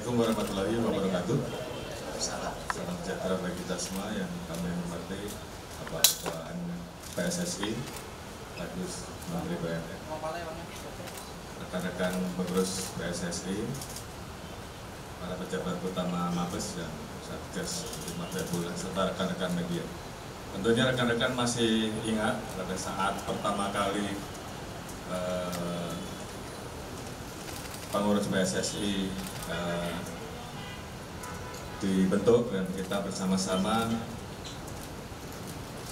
Assalamualaikum warahmatullahi wabarakatuh. Salam sejahtera bagi kita semua yang kami hormati Bapak Ketua PSSI, Agus Menteri BUMN, rekan-rekan pengurus PSSI, para pejabat utama Mabes dan Satgas Mafia Bola, serta rekan-rekan media. Tentunya rekan-rekan masih ingat pada saat pertama kali pengurus PSSI dibentuk dan kita bersama-sama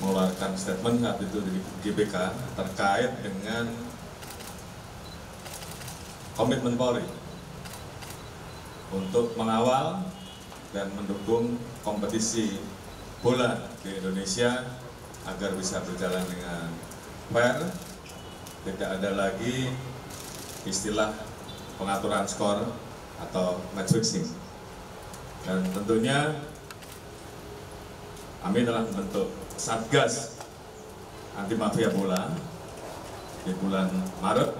mengeluarkan statement saat itu di GBK terkait dengan komitmen Polri untuk mengawal dan mendukung kompetisi bola di Indonesia agar bisa berjalan dengan fair, tidak ada lagi istilah pengaturan skor atau match fixing. Dan tentunya kami telah membentuk Satgas Anti Mafia Bola di bulan Maret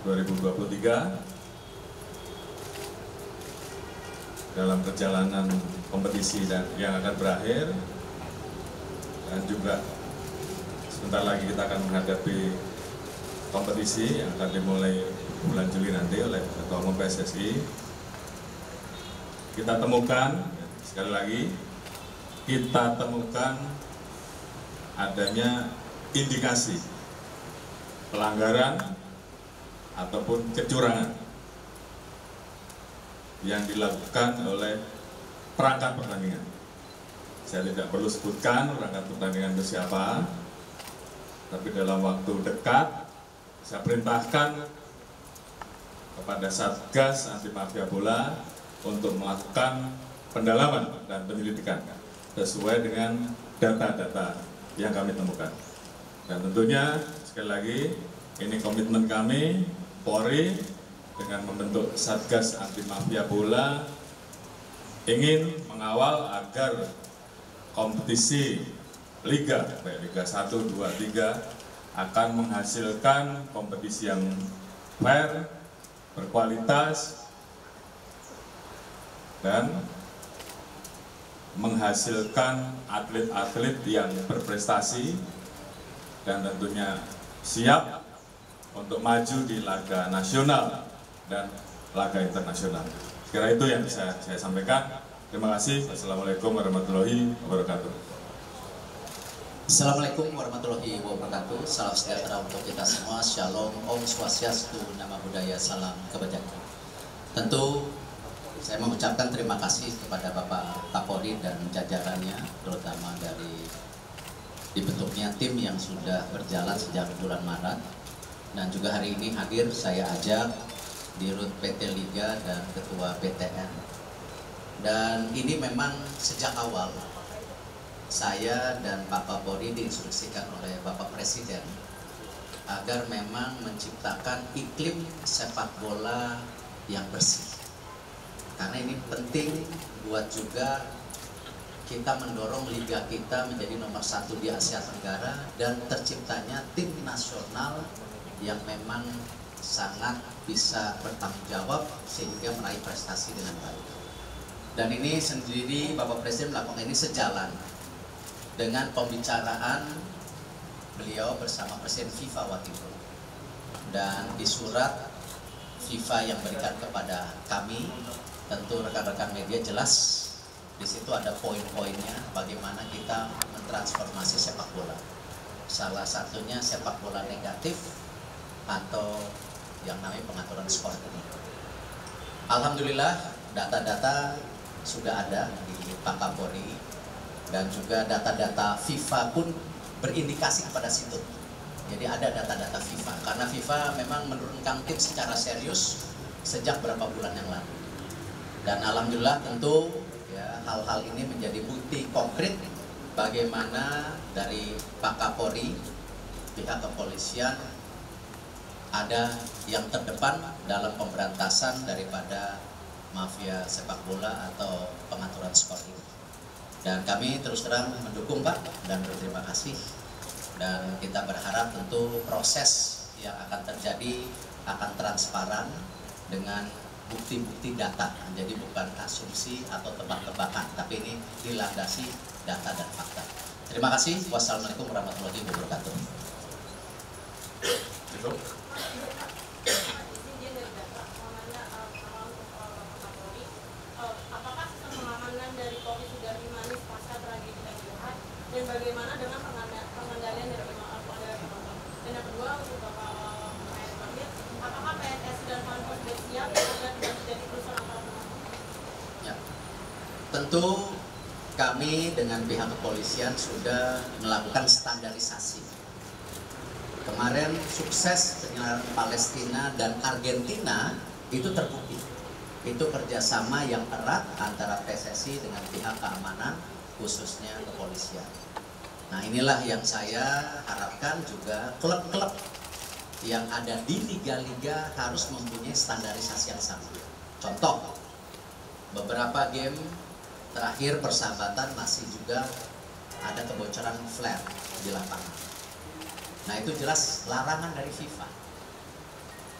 2023 dalam perjalanan kompetisi dan yang akan berakhir, dan juga sebentar lagi kita akan menghadapi kompetisi yang akan dimulai bulan Juli nanti oleh Ketua Umum PSSI. Kita temukan, sekali lagi, kita temukan adanya indikasi pelanggaran ataupun kecurangan yang dilakukan oleh perangkat pertandingan. Saya tidak perlu sebutkan perangkat pertandingan itu siapa, tapi dalam waktu dekat saya perintahkan kepada Satgas Anti Mafia Bola untuk melakukan pendalaman dan penyelidikan sesuai dengan data-data yang kami temukan. Dan tentunya sekali lagi ini komitmen kami Polri dengan membentuk Satgas Anti Mafia Bola ingin mengawal agar kompetisi Liga, baik Liga 1, 2, 3 akan menghasilkan kompetisi yang fair, berkualitas, dan menghasilkan atlet-atlet yang berprestasi dan tentunya siap untuk maju di laga nasional dan laga internasional. Kira itu yang bisa saya sampaikan. Terima kasih. Assalamualaikum warahmatullahi wabarakatuh. Assalamualaikum warahmatullahi wabarakatuh. Salam sejahtera untuk kita semua. Shalom, Om Swastiastu, Nama Budaya, Salam Kebajikan. Tentu saya mengucapkan terima kasih kepada Bapak Kapolri dan jajarannya, terutama dari dibentuknya tim yang sudah berjalan sejak bulan Maret. Dan juga hari ini hadir saya ajak Dirut PT Liga dan Ketua PTN. Dan ini memang sejak awal saya dan Pak Kapolri diinstruksikan oleh Bapak Presiden agar memang menciptakan iklim sepak bola yang bersih. Karena ini penting buat juga kita mendorong liga kita menjadi nomor 1 di Asia Tenggara dan terciptanya tim nasional yang memang sangat bisa bertanggung jawab sehingga meraih prestasi dengan baik. Dan ini sendiri Bapak Presiden melakukan ini sejalan dengan pembicaraan beliau bersama Presiden FIFA waktu itu. Dan di surat FIFA yang berikan kepada kami, tentu rekan-rekan media jelas di situ ada poin-poinnya bagaimana kita mentransformasi sepak bola. Salah satunya sepak bola negatif atau yang namanya pengaturan skor ini. Alhamdulillah data-data sudah ada di Pak Kapolri. Dan juga data-data FIFA pun berindikasi kepada situ. Jadi ada data-data FIFA, karena FIFA memang menurunkan tim secara serius sejak beberapa bulan yang lalu. Dan alhamdulillah tentu ya, hal-hal ini menjadi bukti konkret bagaimana dari Pak Kapolri, pihak kepolisian ada yang terdepan dalam pemberantasan daripada mafia sepak bola atau pengaturan skor ini. Dan kami terus terang mendukung Pak dan berterima kasih. Dan kita berharap tentu proses yang akan terjadi akan transparan dengan bukti-bukti data. Jadi bukan asumsi atau tebak-tebakan, tapi ini dilandasi data dan fakta. Terima kasih. Wassalamualaikum warahmatullahi wabarakatuh. Apakah sistem pengamanan dari Polri sudah dimanis pasca tragedi Kanjuruhan, dan bagaimana dengan pengendalian dari dan yang kedua untuk Bapak Erick Thohir, apakah PNS dan Pemkot sudah siap agar tidak terjadi kerusuhan antar Ya, tentu kami dengan pihak kepolisian sudah melakukan standarisasi. Kemarin sukses penyelenggaraan Palestina dan Argentina itu terbukti. Itu kerjasama yang erat antara PSSI dengan pihak keamanan, khususnya kepolisian. Nah, inilah yang saya harapkan juga klub-klub yang ada di liga-liga harus mempunyai standarisasi yang sama. Contoh, beberapa game terakhir persahabatan masih juga ada kebocoran flare di lapangan. Nah, itu jelas larangan dari FIFA.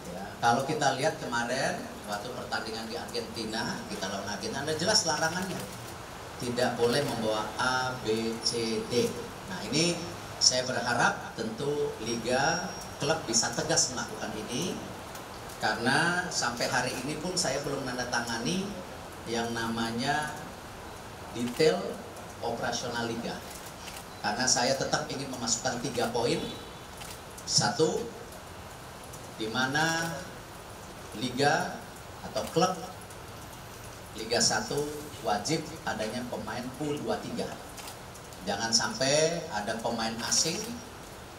Ya, kalau kita lihat kemarin waktu pertandingan di Argentina, kita lawan Argentina, ada jelas larangannya. Tidak boleh membawa A, B, C, D. Nah, ini saya berharap tentu liga, klub bisa tegas melakukan ini. Karena sampai hari ini pun saya belum menandatangani yang namanya detail operasional liga. Karena saya tetap ingin memasukkan 3 poin. 1, di mana liga atau klub Liga 1 wajib adanya pemain U23. Jangan sampai ada pemain asing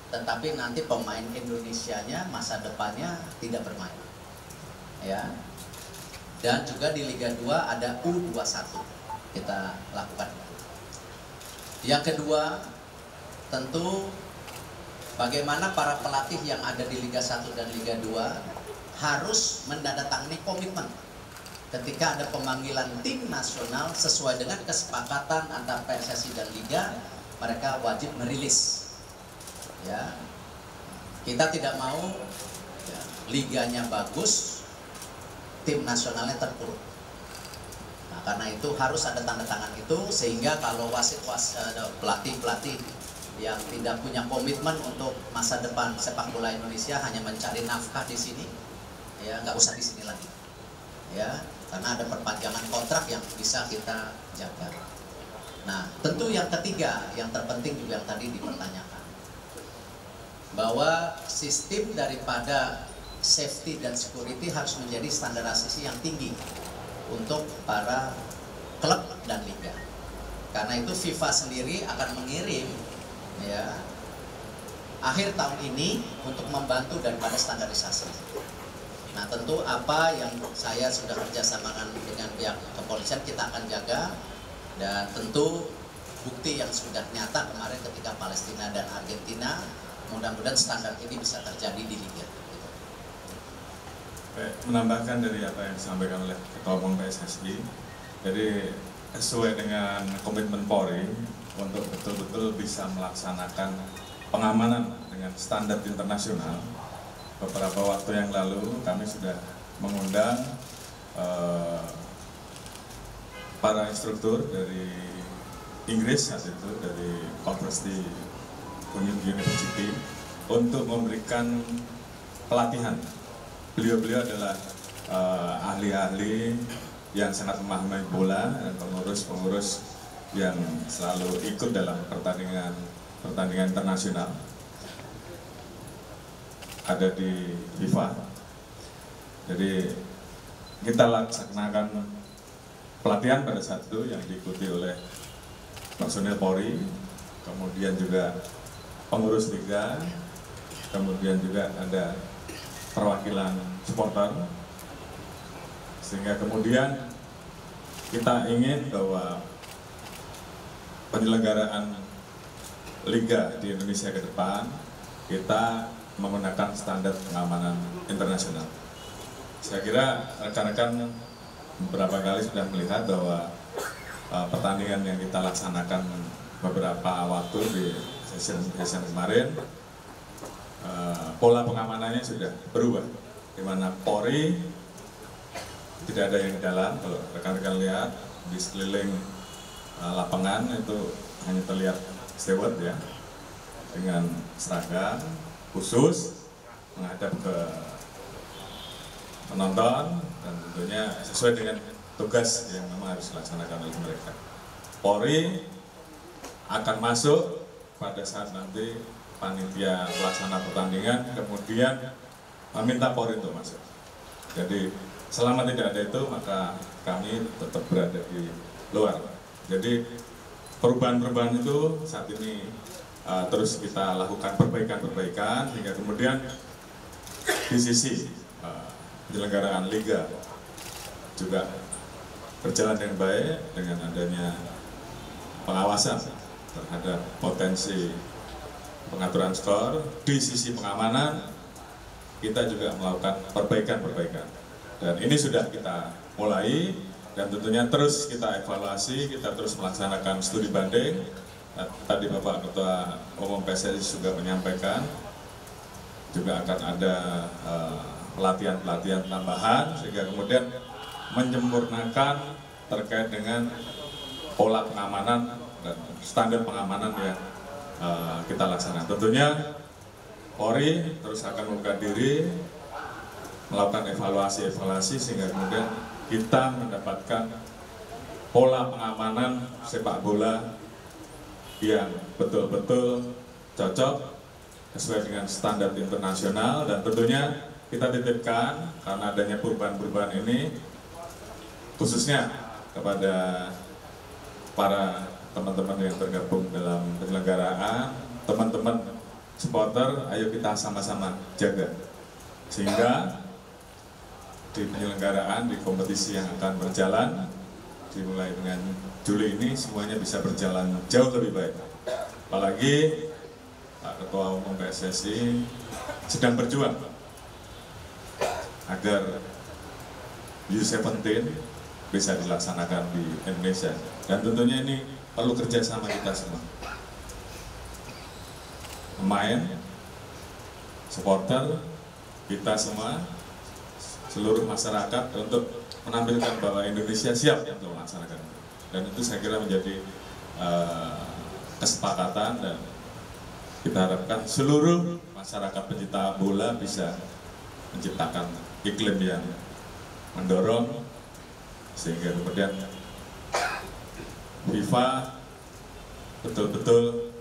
tetapi nanti pemain Indonesianya masa depannya tidak bermain. Ya. Dan juga di Liga 2 ada U21. Kita lakukan. Yang kedua, tentu bagaimana para pelatih yang ada di Liga 1 dan Liga 2 harus menandatangani komitmen ketika ada pemanggilan tim nasional sesuai dengan kesepakatan antara PSSI dan Liga, mereka wajib merilis. Ya, kita tidak mau ya, liganya bagus, tim nasionalnya terpuruk. Nah, karena itu harus ada tanda tangan itu sehingga kalau pelatih-pelatih yang tidak punya komitmen untuk masa depan sepak bola Indonesia hanya mencari nafkah di sini, ya nggak usah di sini lagi, ya karena ada perpanjangan kontrak yang bisa kita jaga. Nah, tentu yang ketiga, yang terpenting juga yang tadi dipertanyakan, bahwa sistem daripada safety dan security harus menjadi standarisasi yang tinggi untuk para klub dan liga. Karena itu FIFA sendiri akan mengirim ya akhir tahun ini untuk membantu daripada standarisasi. Nah, tentu apa yang saya sudah kerjasamakan dengan pihak kepolisian kita akan jaga, dan tentu bukti yang sudah nyata kemarin ketika Palestina dan Argentina, mudah-mudahan standar ini bisa terjadi di liga. Menambahkan dari apa yang disampaikan oleh Ketua Umum PSSI, jadi sesuai dengan komitmen Polri untuk betul-betul bisa melaksanakan pengamanan dengan standar internasional. Beberapa waktu yang lalu kami sudah mengundang para instruktur dari Inggris saat itu, dari University untuk memberikan pelatihan. Beliau-beliau adalah ahli-ahli yang sangat memahami bola dan pengurus-pengurus yang selalu ikut dalam pertandingan internasional ada di FIFA. Jadi kita laksanakan pelatihan pada saat itu yang diikuti oleh personil Polri, kemudian juga pengurus liga, kemudian juga ada perwakilan supporter, sehingga kemudian kita ingin bahwa penyelenggaraan liga di Indonesia ke depan kita menggunakan standar pengamanan internasional. Saya kira rekan-rekan beberapa kali sudah melihat bahwa pertandingan yang kita laksanakan beberapa waktu di session kemarin, pola pengamanannya sudah berubah, di mana Polri tidak ada yang di dalam. Kalau rekan-rekan lihat di sekeliling lapangan itu hanya terlihat steward ya, dengan seragam khusus menghadap ke penonton dan tentunya sesuai dengan tugas yang memang harus dilaksanakan oleh mereka. Polri akan masuk pada saat nanti panitia pelaksana pertandingan kemudian meminta Polri untuk masuk. Jadi selama tidak ada itu maka kami tetap berada di luar. Jadi perubahan-perubahan itu saat ini terus kita lakukan perbaikan-perbaikan hingga kemudian di sisi penyelenggaraan liga juga berjalan dengan baik dengan adanya pengawasan terhadap potensi pengaturan skor. Di sisi pengamanan kita juga melakukan perbaikan-perbaikan dan ini sudah kita mulai dan tentunya terus kita evaluasi, kita terus melaksanakan studi banding. Tadi Bapak Ketua Umum PSSI juga menyampaikan juga akan ada pelatihan-pelatihan tambahan sehingga kemudian menyempurnakan terkait dengan pola pengamanan dan standar pengamanan yang kita laksanakan. Tentunya Polri terus akan membuka diri melakukan evaluasi sehingga kemudian kita mendapatkan pola pengamanan sepak bola yang betul-betul cocok sesuai dengan standar internasional dan tentunya kita titipkan karena adanya perubahan-perubahan ini khususnya kepada para teman-teman yang tergabung dalam penyelenggaraan, teman-teman supporter, ayo kita sama-sama jaga sehingga di penyelenggaraan di kompetisi yang akan berjalan dimulai dengan Juli ini semuanya bisa berjalan jauh lebih baik. Apalagi Pak Ketua Umum PSSI sedang berjuang agar U17 bisa dilaksanakan di Indonesia dan tentunya ini perlu kerjasama kita semua, pemain, supporter, kita semua, seluruh masyarakat untuk menampilkan bahwa Indonesia siap untuk melaksanakan itu. Dan itu saya kira menjadi kesepakatan dan kita harapkan seluruh masyarakat pencinta bola bisa menciptakan iklim yang mendorong sehingga kemudian FIFA betul-betul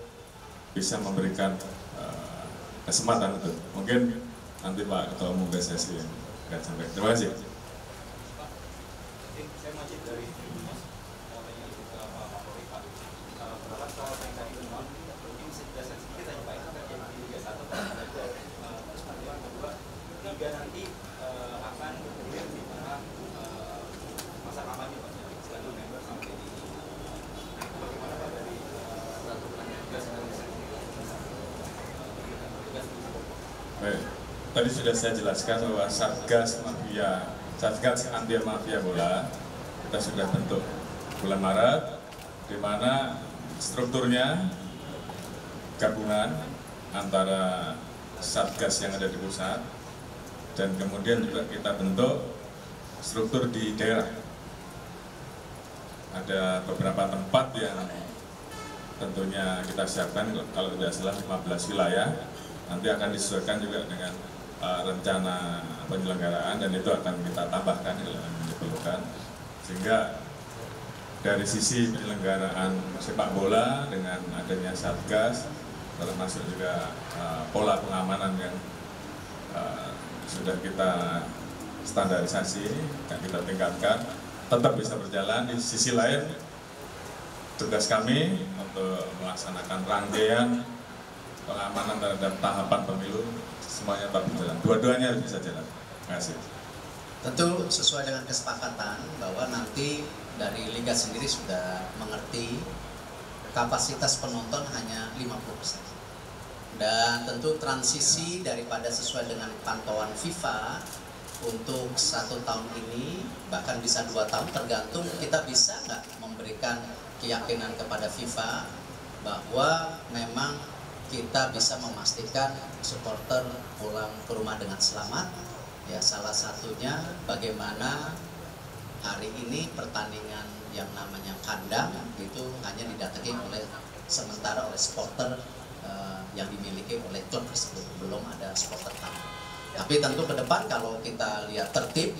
bisa memberikan kesempatan itu. Mungkin nanti Pak Ketua Umum PSSI akan sampaikan. Terima kasih. Saya masih dari Mas, mau tanya ke Pak Kapolri, Pak. Berapa soal yang tadi mungkin sedikit saja Pak, itu terjadi di Liga 1 terus yang kedua, Liga nanti akan kemudian di tengah masa kampanye Pak, setelah November sampai di bagaimana Pak dari tugas Baik, tadi sudah saya jelaskan bahwa Satgas Anti Mafia Bola kita sudah bentuk bulan Maret, di mana strukturnya gabungan antara Satgas yang ada di pusat dan kemudian juga kita bentuk struktur di daerah. Ada beberapa tempat yang tentunya kita siapkan, kalau tidak salah 15 wilayah, nanti akan disesuaikan juga dengan rencana penyelenggaraan dan itu akan kita tambahkan kalau diperlukan, sehingga dari sisi penyelenggaraan sepak bola dengan adanya Satgas termasuk juga pola pengamanan yang sudah kita standarisasi dan kita tingkatkan tetap bisa berjalan. Di sisi lain tugas kami untuk melaksanakan rangkaian pengamanan terhadap tahapan pemilu semuanya tetap berjalan. Dua-duanya harus bisa jalan. Terima kasih. Tentu sesuai dengan kesepakatan bahwa nanti dari Liga sendiri sudah mengerti kapasitas penonton hanya 50%. Dan tentu transisi daripada sesuai dengan pantauan FIFA untuk 1 tahun ini, bahkan bisa 2 tahun tergantung kita bisa nggak memberikan keyakinan kepada FIFA bahwa memang kita bisa memastikan supporter pulang ke rumah dengan selamat. Ya, salah satunya bagaimana hari ini pertandingan yang namanya kandang itu hanya didatangi sementara oleh supporter yang dimiliki oleh klub tersebut, belum ada supporter tamu. Tapi tentu ke depan kalau kita lihat tertib,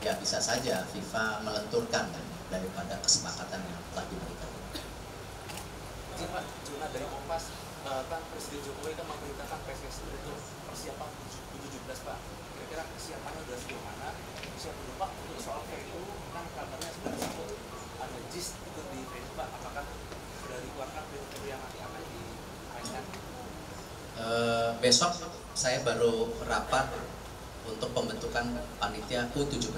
ya bisa saja FIFA melenturkan daripada kesepakatan yang telah diberikan. Pak, Juna dari Kompas, kan Presiden Jokowi kan memerintahkan PSSI untuk persiapan U17 Pak. Kira-kira kesiapannya sudah sejauh mana? Siap dulu Pak untuk soal VNU, kan kabarnya sudah disebut ada JIS ikut di VNU Pak. Apakah sudah dikeluarkan VNU yang nanti akan dimainkan? Besok saya baru rapat untuk pembentukan panitia U17.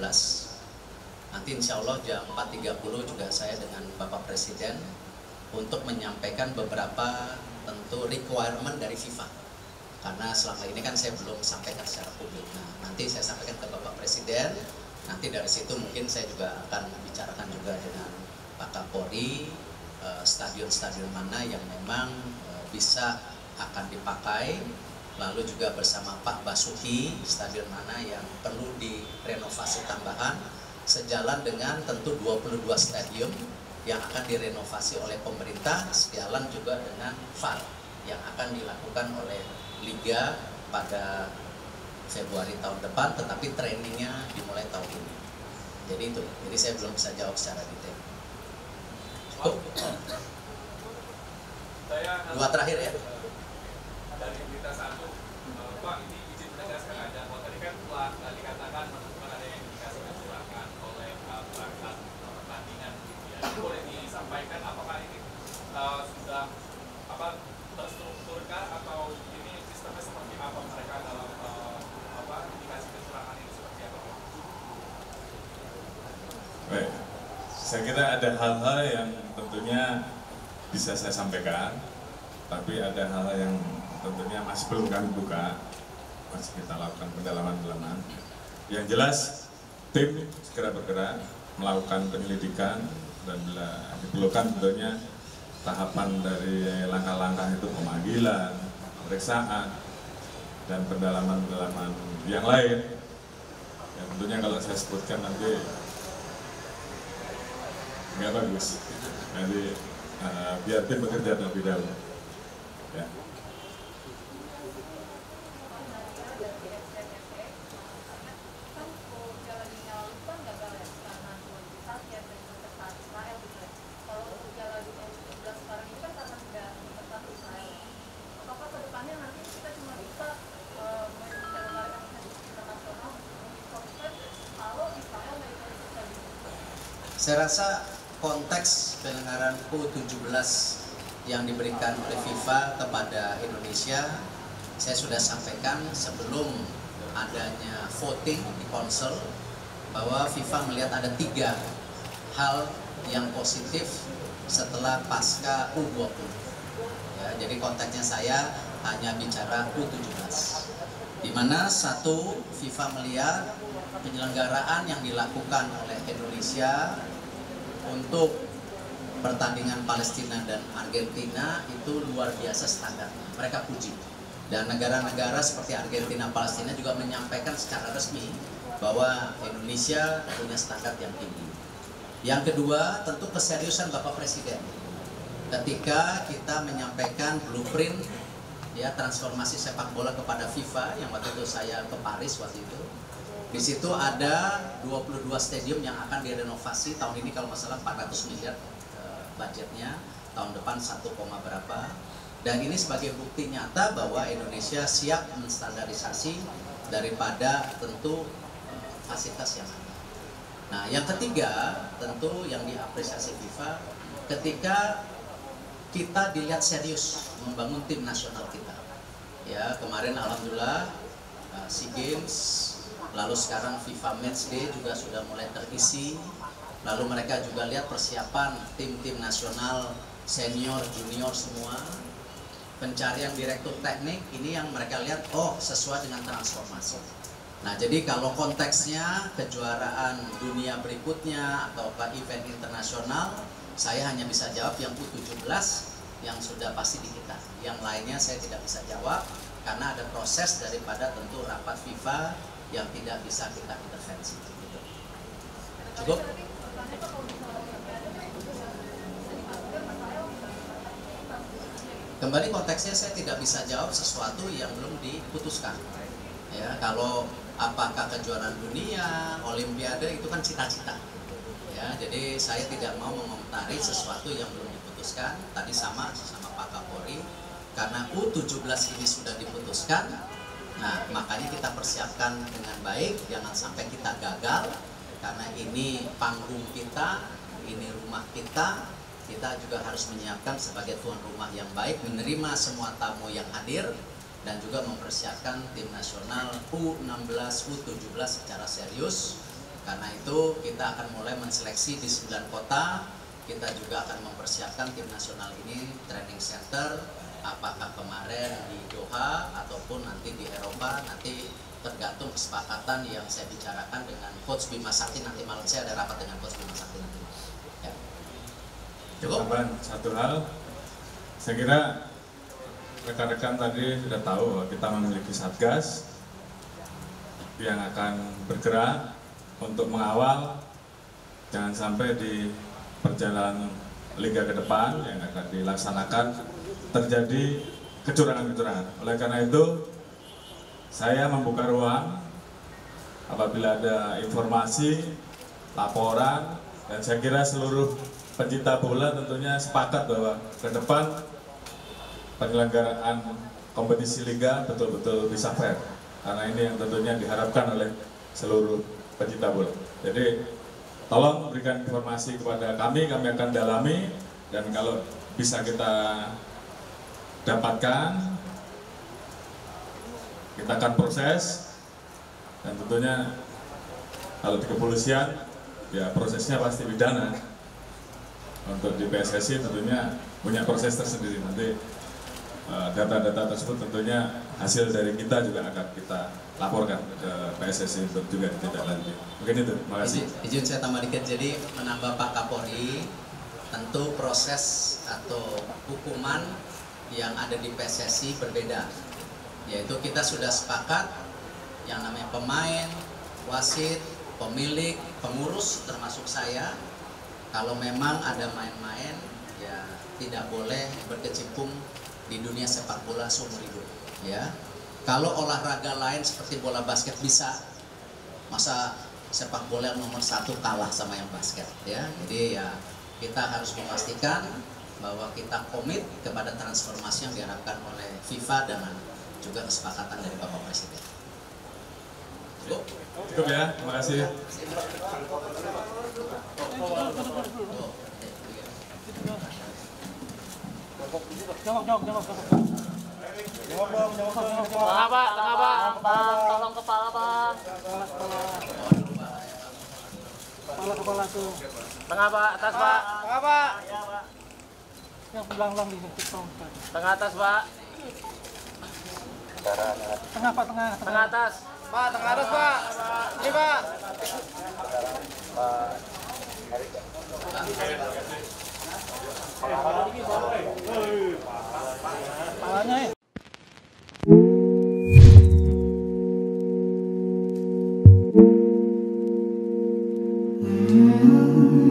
Nanti insya Allah jam 4.30 juga saya dengan Bapak Presiden untuk menyampaikan beberapa tentu requirement dari FIFA. Karena selama ini kan saya belum sampaikan secara publik. Nah, nanti saya sampaikan ke Bapak Presiden. Nanti dari situ mungkin saya juga akan bicarakan juga dengan Pak Kapolri stadion-stadion mana yang memang bisa akan dipakai. Lalu juga bersama Pak Basuki stadion mana yang perlu direnovasi tambahan. Sejalan dengan tentu 22 stadion yang akan direnovasi oleh pemerintah, sejalan juga dengan VAR yang akan dilakukan oleh Liga pada Februari tahun depan, tetapi trainingnya dimulai tahun ini. Jadi itu, jadi saya belum bisa jawab secara detail. Cukup? Dua terakhir ya. Dari berita satu, Pak, ini izin menegaskan ada, tadi kan telah dikatakan menemukan ada yang indikasi kecurangan oleh perangkat pertandingan. Boleh disampaikan apakah ini sudah terstrukturkah atau ini sistemnya seperti apa mereka dalam indikasi kecurangan ini seperti apa? Baik, saya kira ada hal-hal yang tentunya bisa saya sampaikan, tapi ada hal yang tentunya masih belum kami buka, masih kita lakukan pendalaman-pendalaman. Yang jelas, tim segera bergerak melakukan penyelidikan dan bila diperlukan tentunya tahapan dari langkah-langkah itu pemanggilan, pemeriksaan, dan pendalaman-pendalaman yang lain. Yang tentunya kalau saya sebutkan nanti nggak bagus. Nanti biar tim bekerja terlebih dahulu. Ya. Saya rasa konteks penyelenggaraan U17 yang diberikan oleh FIFA kepada Indonesia, saya sudah sampaikan sebelum adanya voting di Konsel bahwa FIFA melihat ada 3 hal yang positif setelah pasca U20. Ya, jadi konteksnya saya hanya bicara U17. Di mana satu, FIFA melihat penyelenggaraan yang dilakukan oleh Indonesia untuk pertandingan Palestina dan Argentina itu luar biasa standarnya. Mereka puji. Dan negara-negara seperti Argentina, Palestina juga menyampaikan secara resmi bahwa Indonesia punya standar yang tinggi. Yang kedua, tentu keseriusan Bapak Presiden. Ketika kita menyampaikan blueprint ya transformasi sepak bola kepada FIFA yang waktu itu saya ke Paris waktu itu. Di situ ada 22 stadium yang akan direnovasi tahun ini kalau masalah 400 miliar budgetnya, tahun depan 1, berapa. Dan ini sebagai bukti nyata bahwa Indonesia siap menstandarisasi daripada tentu fasilitas yang ada. Nah, yang ketiga tentu yang diapresiasi FIFA ketika kita dilihat serius membangun tim nasional kita. Ya, kemarin alhamdulillah SEA Games, lalu sekarang FIFA Matchday juga sudah mulai terisi. Lalu mereka juga lihat persiapan tim-tim nasional, senior, junior semua. Pencarian direktur teknik ini yang mereka lihat, oh sesuai dengan transformasi. Nah, jadi kalau konteksnya kejuaraan dunia berikutnya atau event internasional, saya hanya bisa jawab yang U17 yang sudah pasti di kita. Yang lainnya saya tidak bisa jawab karena ada proses daripada tentu rapat FIFA yang tidak bisa kita intervensi. Cukup? kembali konteksnya saya tidak bisa jawab sesuatu yang belum diputuskan. Ya, kalau apakah kejuaraan dunia, olimpiade itu kan cita-cita. Ya, jadi saya tidak mau mengomentari sesuatu yang belum diputuskan. Tadi sama Pak Kapolri, karena U17 ini sudah diputuskan. Nah, makanya kita persiapkan dengan baik, jangan sampai kita gagal. Karena ini panggung kita, ini rumah kita, kita juga harus menyiapkan sebagai tuan rumah yang baik, menerima semua tamu yang hadir, dan juga mempersiapkan tim nasional U16, U17 secara serius. Karena itu kita akan mulai menseleksi di 9 kota, kita juga akan mempersiapkan tim nasional ini training center, apakah kemarin di Doha ataupun nanti di Eropa, nanti tergantung kesepakatan yang saya bicarakan dengan Coach Bima Sakti. Nanti malam saya ada rapat dengan Coach Bima Sakti nanti. Ya. Cukup? Tambahan satu hal, saya kira rekan-rekan tadi sudah tahu bahwa kita memiliki satgas yang akan bergerak untuk mengawal jangan sampai di perjalanan liga ke depan yang akan dilaksanakan terjadi kecurangan-kecurangan. Oleh karena itu, saya membuka ruang apabila ada informasi, laporan, dan saya kira seluruh pencinta bola tentunya sepakat bahwa ke depan penyelenggaraan kompetisi liga betul-betul bisa fair. Karena ini yang tentunya diharapkan oleh seluruh pencinta bola. Jadi tolong berikan informasi kepada kami akan dalami, dan kalau bisa kita dapatkan, kita akan proses, dan tentunya kalau di kepolisian ya prosesnya pasti pidana. Untuk di PSSI tentunya punya proses tersendiri. Nanti data-data tersebut tentunya hasil dari kita juga akan kita laporkan ke PSSI untuk juga ditindaklanjuti. Mungkin itu, terima kasih. Izin saya tambah dikit, jadi menambah Pak Kapolri, tentu proses atau hukuman yang ada di PSSI berbeda. Yaitu kita sudah sepakat yang namanya pemain, wasit, pemilik, pengurus termasuk saya, kalau memang ada main-main ya tidak boleh berkecimpung di dunia sepak bola seumur hidup. Ya, kalau olahraga lain seperti bola basket bisa, masa sepak bola yang nomor 1 kalah sama yang basket? Ya, jadi ya kita harus memastikan bahwa kita komit kepada transformasi yang diharapkan oleh FIFA dengan juga kesepakatan dari Bapak Presiden. Cukup? Cukup ya, terima kasih. Tengah Pak, tolong kepala Pak. Kepala tuh. Tengah Pak, atas Pak. Tengah Pak. Yang belang-belang di situ. Tengah atas Pak. Tengah Pak, tengah atas. Pak, tengah atas Pak. Ini Pak.